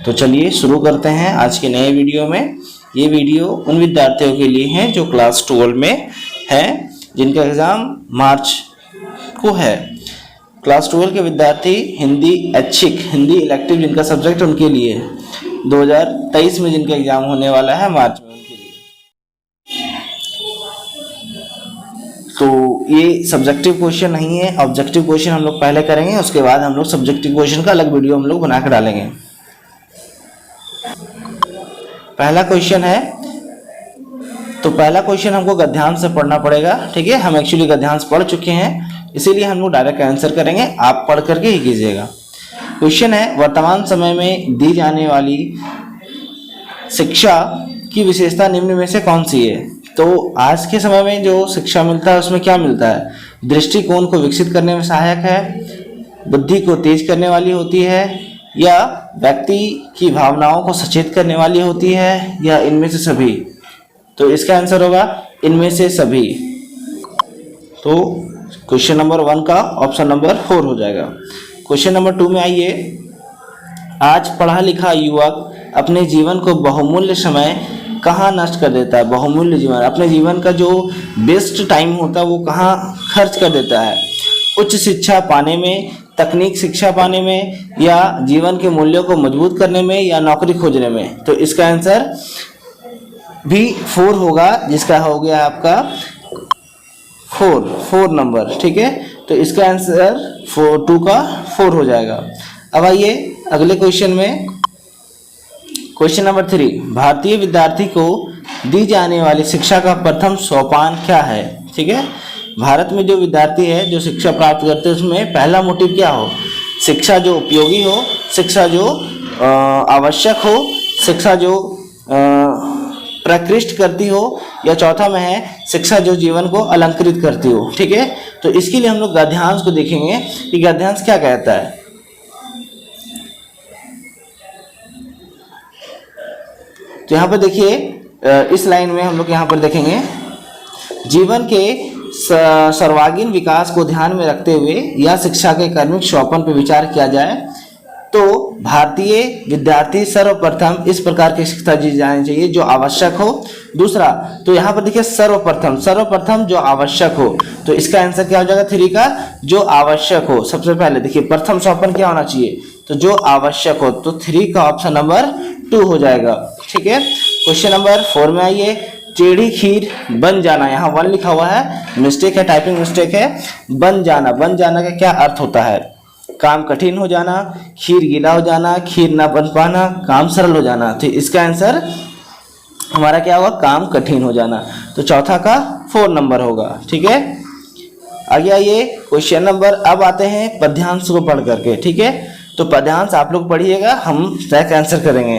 तो चलिए शुरू करते हैं आज के नए वीडियो में। ये वीडियो उन विद्यार्थियों के लिए है जो क्लास 12 में है, जिनका एग्ज़ाम मार्च को है। क्लास 12 के विद्यार्थी हिंदी ऐच्छिक, हिंदी इलेक्टिव जिनका सब्जेक्ट उनके लिए 2023 में जिनका एग्ज़ाम होने वाला है मार्च में, उनके लिए। तो ये सब्जेक्टिव क्वेश्चन नहीं है, ऑब्जेक्टिव क्वेश्चन हम लोग पहले करेंगे, उसके बाद हम लोग सब्जेक्टिव क्वेश्चन का अलग वीडियो हम लोग बना कर डालेंगे। पहला क्वेश्चन है, तो पहला क्वेश्चन हमको गद्यांश से पढ़ना पड़ेगा, ठीक है। हम एक्चुअली गद्यांश पढ़ चुके हैं, इसीलिए हम लोग डायरेक्ट आंसर करेंगे, आप पढ़ करके ही कीजिएगा। क्वेश्चन है, वर्तमान समय में दी जाने वाली शिक्षा की विशेषता निम्न में से कौन सी है? तो आज के समय में जो शिक्षा मिलता है उसमें क्या मिलता है? दृष्टिकोण को विकसित करने में सहायक है, बुद्धि को तेज करने वाली होती है, या व्यक्ति की भावनाओं को सचेत करने वाली होती है, या इनमें से सभी? तो इसका आंसर होगा इनमें से सभी। तो क्वेश्चन नंबर 1 का ऑप्शन नंबर 4 हो जाएगा। क्वेश्चन नंबर 2 में आइए, आज पढ़ा लिखा युवक अपने जीवन को बहुमूल्य समय कहाँ नष्ट कर देता है? बहुमूल्य जीवन, अपने जीवन का जो बेस्ट टाइम होता है वो कहाँ खर्च कर देता है? उच्च शिक्षा पाने में, तकनीक शिक्षा पाने में, या जीवन के मूल्यों को मजबूत करने में, या नौकरी खोजने में? तो इसका आंसर भी 4 होगा, जिसका हो गया आपका 4 नंबर, ठीक है। तो इसका आंसर 2 का 4 हो जाएगा। अब आइए अगले क्वेश्चन में, क्वेश्चन नंबर 3, भारतीय विद्यार्थी को दी जाने वाली शिक्षा का प्रथम सोपान क्या है? ठीक है, भारत में जो विद्यार्थी है जो शिक्षा प्राप्त करते हैं उसमें पहला मोटिव क्या हो? शिक्षा जो उपयोगी हो, शिक्षा जो आवश्यक हो, शिक्षा जो प्रकृष्ट करती हो, या चौथा में है शिक्षा जो जीवन को अलंकृत करती हो, ठीक है। तो इसके लिए हम लोग गद्यांश को देखेंगे कि गद्यांश क्या कहता है। तो यहाँ पर देखिए, इस लाइन में हम लोग यहाँ पर देखेंगे, जीवन के सर्वांगीण विकास को ध्यान में रखते हुए या शिक्षा के क्रमिक सोपान पर विचार किया जाए तो भारतीय विद्यार्थी सर्वप्रथम इस प्रकार की शिक्षा दी जानी चाहिए जो आवश्यक हो। दूसरा, तो यहाँ पर देखिए सर्वप्रथम जो आवश्यक हो, तो इसका आंसर क्या हो जाएगा 3 का, जो आवश्यक हो। सबसे पहले देखिए प्रथम सोपान क्या होना चाहिए, तो जो आवश्यक हो, तो 3 का ऑप्शन नंबर 2 हो जाएगा, ठीक है। क्वेश्चन नंबर 4 में आइए, टेढ़ी खीर बन जाना, यहाँ 1 लिखा हुआ है, मिस्टेक है, टाइपिंग मिस्टेक है। बन जाना का क्या अर्थ होता है? काम कठिन हो जाना, खीर गीला हो जाना, खीर ना बन पाना, काम सरल हो जाना। तो इसका आंसर हमारा क्या होगा? काम कठिन हो जाना। तो चौथा का 4 नंबर होगा, ठीक है। आगे आइए क्वेश्चन नंबर, अब आते हैं पद्यांश को पढ़ करके, ठीक है। तो पद्यांश आप लोग पढ़िएगा, हम डायरेक्ट आंसर करेंगे।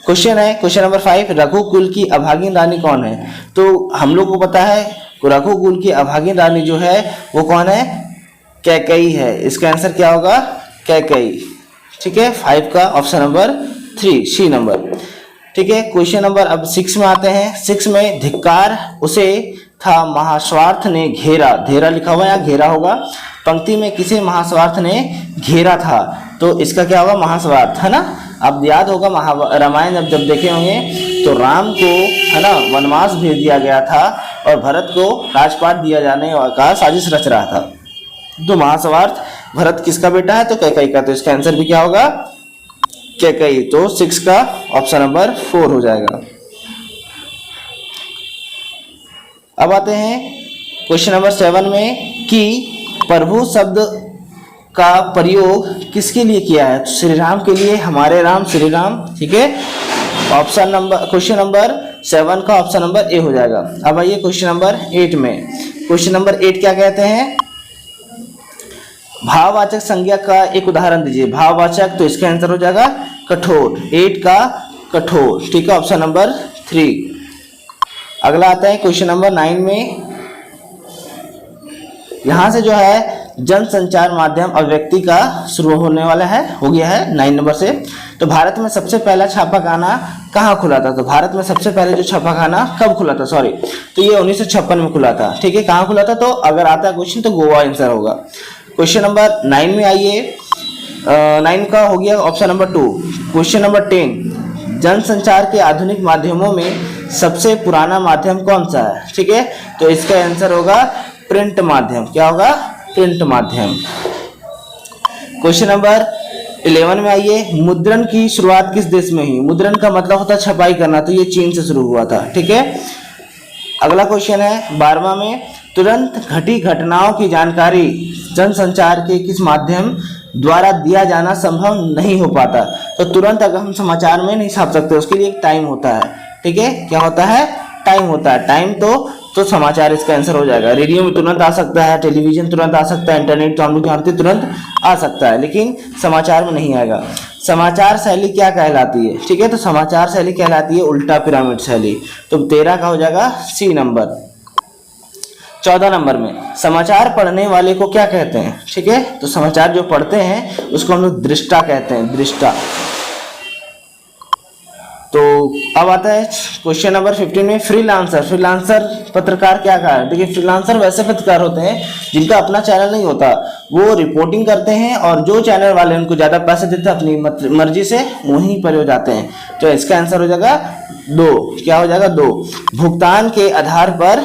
क्वेश्चन है, क्वेश्चन नंबर 5, रघुकुल की अभागिन रानी कौन है? तो हम लोग को पता है रघुकुल की अभागिन रानी जो है वो कौन है? कैकेयी है। इसका आंसर क्या होगा? कैकेयी, ठीक है। 5 का ऑप्शन नंबर 3, सी नंबर, ठीक है। क्वेश्चन नंबर अब 6 में आते हैं। 6 में, धिक्कार उसे था महास्वार्थ ने घेरा, घेरा लिखा हुआ है, यहाँ घेरा होगा। पंक्ति में किसे महास्वार्थ ने घेरा था? तो इसका क्या होगा? महास्वार्थ, है ना। अब याद होगा रामायण जब देखे होंगे तो राम को, है ना, वनवास भेज दिया गया था और भरत को राजपाट दिया जाने का साजिश रच रहा था। तो महास्वार्थ भरत किसका बेटा है? तो कैकेयी का। तो इसका आंसर भी क्या होगा? कैकेयी। तो 6 का ऑप्शन नंबर 4 हो जाएगा। अब आते हैं क्वेश्चन नंबर 7 में, कि प्रभु शब्द का प्रयोग किसके लिए किया है? तो श्री राम के लिए, हमारे राम श्री राम, ठीक है। ऑप्शन नंबर, क्वेश्चन नंबर 7 का ऑप्शन नंबर ए हो जाएगा। अब आइए क्वेश्चन नंबर 8 में। क्वेश्चन नंबर 8 क्या कहते हैं? भाववाचक संज्ञा का एक उदाहरण दीजिए। भाववाचक, तो इसका आंसर हो जाएगा कठोर, 8 का कठोर, ठीक है, ऑप्शन नंबर 3। अगला आता है क्वेश्चन नंबर 9 में। यहां से जो है जनसंचार माध्यम अभिव्यक्ति का शुरू होने वाला है, हो गया है 9 नंबर से। तो भारत में सबसे पहला छापाखाना कहाँ खुला था? तो भारत में सबसे पहले जो छापाखाना कब खुला था? सॉरी, तो ये 1956 में खुला था, ठीक है। कहाँ खुला था? तो अगर आता है क्वेश्चन तो गोवा आंसर होगा। क्वेश्चन नंबर 9 में आइए। 9 का हो गया ऑप्शन नंबर 2। क्वेश्चन नंबर 10, जनसंचार के आधुनिक माध्यमों में सबसे पुराना माध्यम कौन सा है? ठीक है, तो इसका आंसर होगा प्रिंट माध्यम। क्या होगा? प्रिंट माध्यम। क्वेश्चन नंबर 11 में आइए। मुद्रण की शुरुआत किस देश में हुई? मुद्रण का मतलब होता है छपाई करना, तो ये चीन से शुरू हुआ था। ठीक है, अगला क्वेश्चन है 12वां में, तुरंत घटी घटनाओं की जानकारी जनसंचार के किस माध्यम द्वारा दिया जाना संभव नहीं हो पाता? तो तुरंत अगर हम समाचार में नहीं छाप सकते, उसके लिए एक टाइम होता है। ठीक है, क्या होता है? टाइम होता है। टाइम तो समाचार इसका आंसर हो जाएगा। रेडियो में तुरंत आ सकता है, टेलीविजन तुरंत आ सकता है, इंटरनेट तो हम लोग जानते तुरंत आ सकता है, लेकिन समाचार में नहीं आएगा। समाचार शैली क्या कहलाती है? ठीक है, तो समाचार शैली कहलाती है उल्टा पिरामिड शैली। तो 13 का हो जाएगा सी नंबर। 14 नंबर में, समाचार पढ़ने वाले को क्या कहते हैं? ठीक है, तो समाचार जो पढ़ते हैं उसको हम लोग दृष्टा कहते हैं, दृष्टा। तो अब आता है क्वेश्चन नंबर 15 में, फ्रीलांसर। फ्रीलांसर पत्रकार क्या कहा है? देखिए, फ्रीलांसर वैसे पत्रकार होते हैं जिनका अपना चैनल नहीं होता, वो रिपोर्टिंग करते हैं और जो चैनल वाले उनको ज्यादा पैसे देते हैं अपनी मर्जी से वहीं पर हो जाते हैं। तो इसका आंसर हो जाएगा 2। क्या हो जाएगा? 2। भुगतान के आधार पर,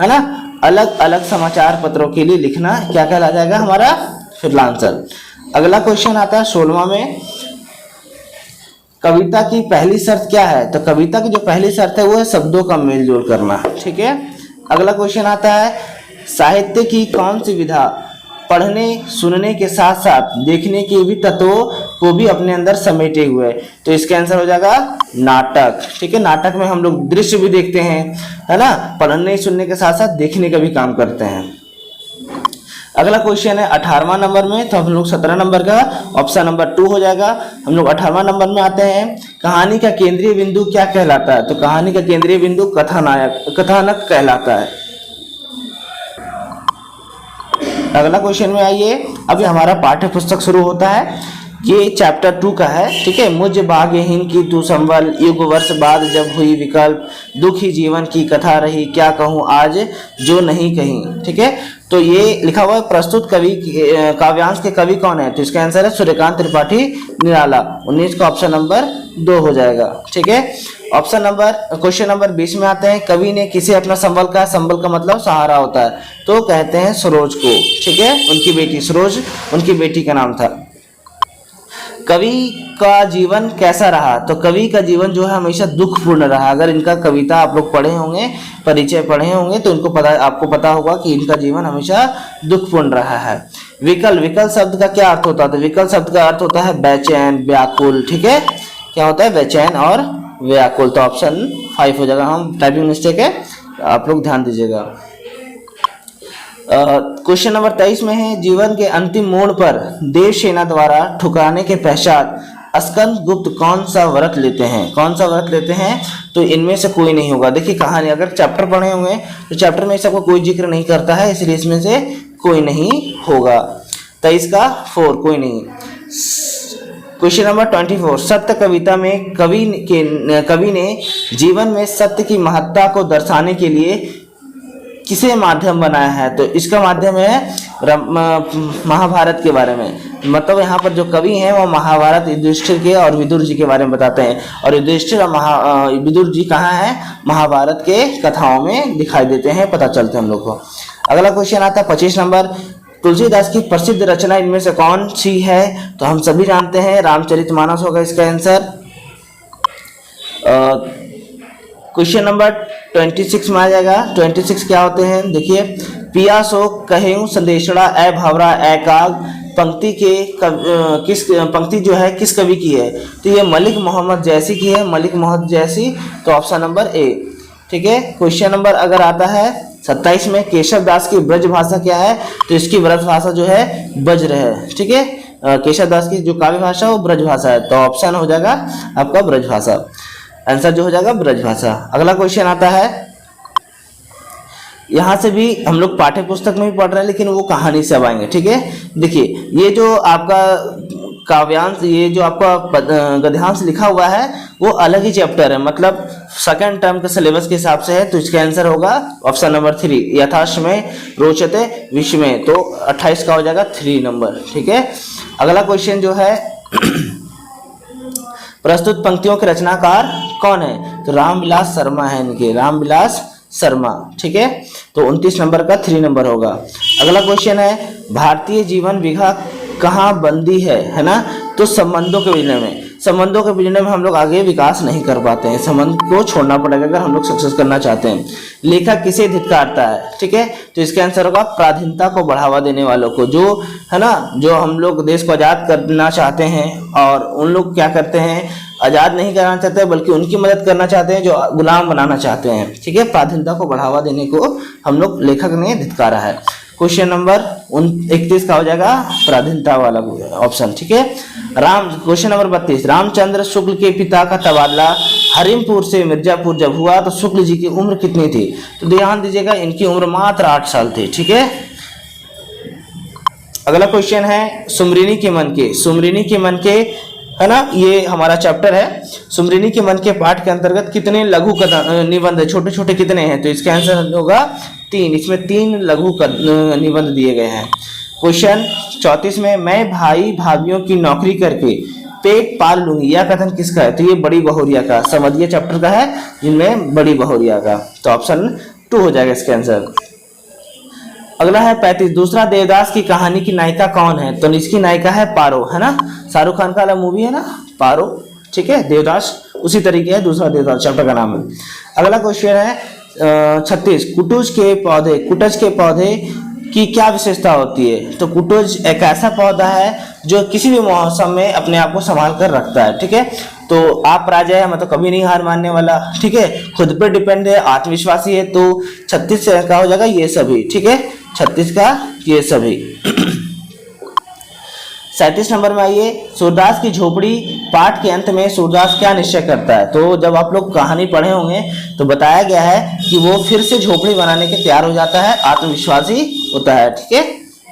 है ना, अलग अलग समाचार पत्रों के लिए लिखना क्या कहला जाएगा? हमारा फ्रीलांसर। अगला क्वेश्चन आता है 16वां में, कविता की पहली शर्त क्या है? तो कविता की जो पहली शर्त है वो है शब्दों का मेल जोल करना। ठीक है, अगला क्वेश्चन आता है, साहित्य की कौन सी विधा पढ़ने सुनने के साथ साथ देखने के भी तत्वों को भी अपने अंदर समेटे हुए? तो इसका आंसर हो जाएगा नाटक। ठीक है, नाटक में हम लोग दृश्य भी देखते हैं, है ना, पढ़ने सुनने के साथ साथ देखने का भी काम करते हैं। अगला क्वेश्चन है 18वां नंबर में, तो हम लोग 17 नंबर का ऑप्शन नंबर 2 हो जाएगा। हम लोग 18वां नंबर में आते हैं, कहानी का केंद्रीय बिंदु क्या कहलाता है? तो कहानी का केंद्रीय बिंदु कथानक कहलाता है। अगला क्वेश्चन में आइए, अभी हमारा पाठ्य पुस्तक शुरू होता है, ये चैप्टर 2 का है। ठीक है, मुझ भाग्यहीन की तू संभल, युग वर्ष बाद जब हुई विकल्प, दुखी जीवन की कथा रही, क्या कहूँ आज जो नहीं कहीं। ठीक है, तो ये लिखा हुआ है प्रस्तुत कवि काव्यांश के कवि कौन है? तो इसका आंसर है सूर्यकांत त्रिपाठी निराला। 19 का ऑप्शन नंबर 2 हो जाएगा। ठीक है, क्वेश्चन नंबर 20 में आते हैं, कवि ने किसे अपना संबल कहा? संबल का मतलब सहारा होता है, तो कहते हैं सरोज को। ठीक है, उनकी बेटी सरोज उनकी बेटी का नाम था। कवि का जीवन कैसा रहा? तो कवि का जीवन जो है हमेशा दुखपूर्ण रहा। अगर इनका कविता आप लोग पढ़े होंगे, परिचय पढ़े होंगे, तो आपको पता होगा कि इनका जीवन हमेशा दुखपूर्ण रहा है। विकल शब्द का क्या अर्थ होता है? तो विकल शब्द का अर्थ होता है बेचैन, व्याकुल। ठीक है, क्या होता है? बेचैन और व्याकुल। तो ऑप्शन 5 हो जाएगा। हम टाइपिंग मिस्टेक है, आप लोग ध्यान दीजिएगा। क्वेश्चन नंबर 23 में है, जीवन के अंतिम मोड़ पर देवसेना द्वारा ठुकराने के पश्चात स्कंद गुप्त कौन सा व्रत लेते हैं? कौन सा व्रत लेते हैं? तो इनमें से कोई नहीं होगा। देखिए, कहानी अगर चैप्टर पढ़े होंगे तो चैप्टर में सबका कोई जिक्र नहीं करता है, इसलिए इसमें से कोई नहीं होगा। 23 का 4 कोई नहीं। क्वेश्चन नंबर 24, सत्य कविता में कवि ने जीवन में सत्य की महत्ता को दर्शाने के लिए किसे माध्यम बनाया है? तो इसका माध्यम है महाभारत के बारे में। मतलब यहाँ पर जो कवि हैं वो महाभारत युधिष्ठिर के और विदुर जी के बारे में बताते हैं, और युधिष्ठिर और विदुर जी कहाँ हैं? महाभारत के कथाओं में दिखाई देते हैं, पता चलते हैं हम लोग को। अगला क्वेश्चन आता है 25 नंबर, तुलसीदास की प्रसिद्ध रचना इनमें से कौन सी है? तो हम सभी जानते हैं रामचरितमानस होगा इसका आंसर। क्वेश्चन नंबर 26 में आ जाएगा। 26 क्या होते हैं? देखिए, पिया सो कहेऊं संदेशड़ा ए भावरा ए काग, पंक्ति जो है किस कवि की है? तो ये मलिक मोहम्मद जैसी की है, मलिक मोहम्मद जैसी। तो ऑप्शन नंबर ए। ठीक है, क्वेश्चन नंबर अगर आता है 27 में, केशव दास की ब्रज भाषा क्या है? तो इसकी ब्रज भाषा जो है ब्रज है। ठीक है, केशव दास की जो काव्य भाषा वो ब्रज भाषा है, तो ऑप्शन हो जाएगा आपका ब्रज भाषा। आंसर जो हो जाएगा ब्रज भाषा। अगला क्वेश्चन आता है, यहां से भी हम लोग पाठ्य पुस्तक में भी पढ़ रहे हैं, लेकिन वो कहानी से अब आएंगे। ठीक है, देखिए, ये जो आपका काव्यांश, ये जो आपका गद्यांश लिखा हुआ है वो अलग ही चैप्टर है। मतलब सेकंड टर्म के सिलेबस के हिसाब से है, तो इसका आंसर होगा ऑप्शन नंबर 3, यथाश में रोचते विश्व में, तो 28 का हो जाएगा 3 नंबर। ठीक है, अगला क्वेश्चन जो है प्रस्तुत पंक्तियों के रचनाकार कौन है, तो रामविलास शर्मा है इनके, रामविलास शर्मा। ठीक है, तो 29 नंबर का 3 नंबर होगा। अगला क्वेश्चन है भारतीय जीवन विधा कहाँ बंदी है ना, तो संबंधों के विषय में, संबंधों के विषय में हम लोग आगे विकास नहीं कर पाते हैं, संबंध को छोड़ना पड़ेगा अगर हम लोग सक्सेस करना चाहते हैं। लेखक किसे धिक्कारता है, ठीक है, तो इसका आंसर होगा पराधीनता को बढ़ावा देने वालों को, जो है ना, जो हम लोग देश को आजाद करना चाहते हैं और उन लोग क्या करते हैं, आजाद नहीं करना चाहते बल्कि उनकी मदद करना चाहते हैं जो गुलाम बनाना चाहते हैं। ठीक है, पराधीनता को बढ़ावा देने को हम लोग लेखक ने धिक्कारा है। क्वेश्चन नंबर 31 का हो जाएगा पराधीनता वाला ऑप्शन। ठीक है, क्वेश्चन नंबर 32, रामचंद्र शुक्ल के पिता का तबादला हरिमपुर से मिर्जापुर जब हुआ तो शुक्ल जी की उम्र कितनी थी, तो ध्यान दीजिएगा इनकी उम्र मात्र 8 साल थी। ठीक है, अगला क्वेश्चन है सुमरिनी के मन के, सुमरिनी के मन के है ना, ये हमारा चैप्टर है। सुमरिनी के मन के पाठ के अंतर्गत कितने लघु निबंध छोटे छोटे कितने हैं, तो इसका आंसर होगा 3, इसमें 3 लघु निबंध दिए गए हैं। क्वेश्चन 34 में मैं भाई भाभीियों की नौकरी करके पेट पाल लूंगी, यह कथन किसका है, तो ये बड़ी बहुरिया का, समझिए चैप्टर का है जिनमें बड़ी बहुरिया का, तो ऑप्शन 2 हो जाएगा इसका आंसर। अगला है 35, दूसरा देवदास की कहानी की नायिका कौन है, तो इसकी नायिका है पारो, है ना, शाहरुख खान का वाला मूवी है ना पारो। ठीक है, देवदास उसी तरीके है, दूसरा देवदास चैप्टर का नाम है। अगला क्वेश्चन है 36, कुटुज के पौधे की क्या विशेषता होती है, तो कुटुज एक ऐसा पौधा है जो किसी भी मौसम में अपने आप को संभाल कर रखता है। ठीक है, तो आप राजा है, मतलब कभी नहीं हार मानने वाला, ठीक है, खुद पे डिपेंड है, आत्मविश्वासी है, तो 36 का हो जाएगा ये सभी। ठीक है, 36 का ये सभी। 37 नंबर में आइए, सूरदास की झोपड़ी पाठ के अंत में सूरदास क्या निश्चय करता है, तो जब आप लोग कहानी पढ़े होंगे तो बताया गया है कि वो फिर से झोपड़ी बनाने के तैयार हो जाता है, आत्मविश्वासी होता है। ठीक है,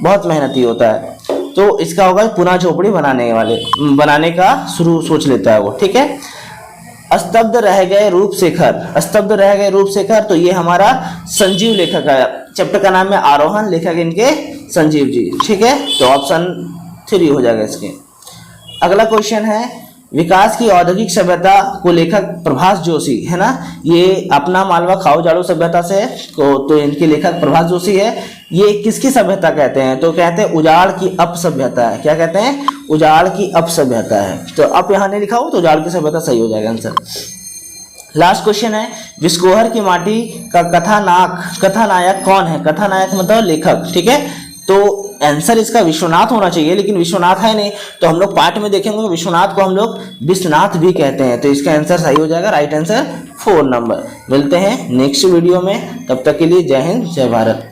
बहुत मेहनती होता है, तो इसका होगा पुनः झोपड़ी बनाने का शुरू सोच लेता है वो। ठीक है, स्तब्ध रह गए रूपशेखर, तो ये हमारा संजीव लेखक है, चैप्टर का नाम है आरोहण, लेखक इनके संजीव जी। ठीक है, तो ऑप्शन 3 हो जाएगा इसके। अगला क्वेश्चन है विकास की औद्योगिक सभ्यता को लेखक प्रभास जोशी, है ना, ये अपना मालवा खाओ जाड़ो सभ्यता से है, तो इनके लेखक प्रभास जोशी है। ये किसकी सभ्यता कहते हैं, तो कहते हैं उजाड़ की अपसभ्यता है। क्या कहते हैं, उजाड़ की अपसभ्यता है, तो अप यहाँ नहीं लिखा हो तो उजाड़ की सभ्यता सही हो जाएगा आंसर। लास्ट क्वेश्चन है विस्कोहर की माटी का कथानायक कौन है, कथानायक मतलब लेखक। ठीक है, तो आंसर इसका विश्वनाथ होना चाहिए, लेकिन विश्वनाथ है नहीं, तो हम लोग पाठ में देखेंगे विश्वनाथ को हम लोग विश्वनाथ भी कहते हैं, तो इसका आंसर सही हो जाएगा, राइट आंसर 4 नंबर। मिलते हैं नेक्स्ट वीडियो में, तब तक के लिए जय हिंद जय भारत।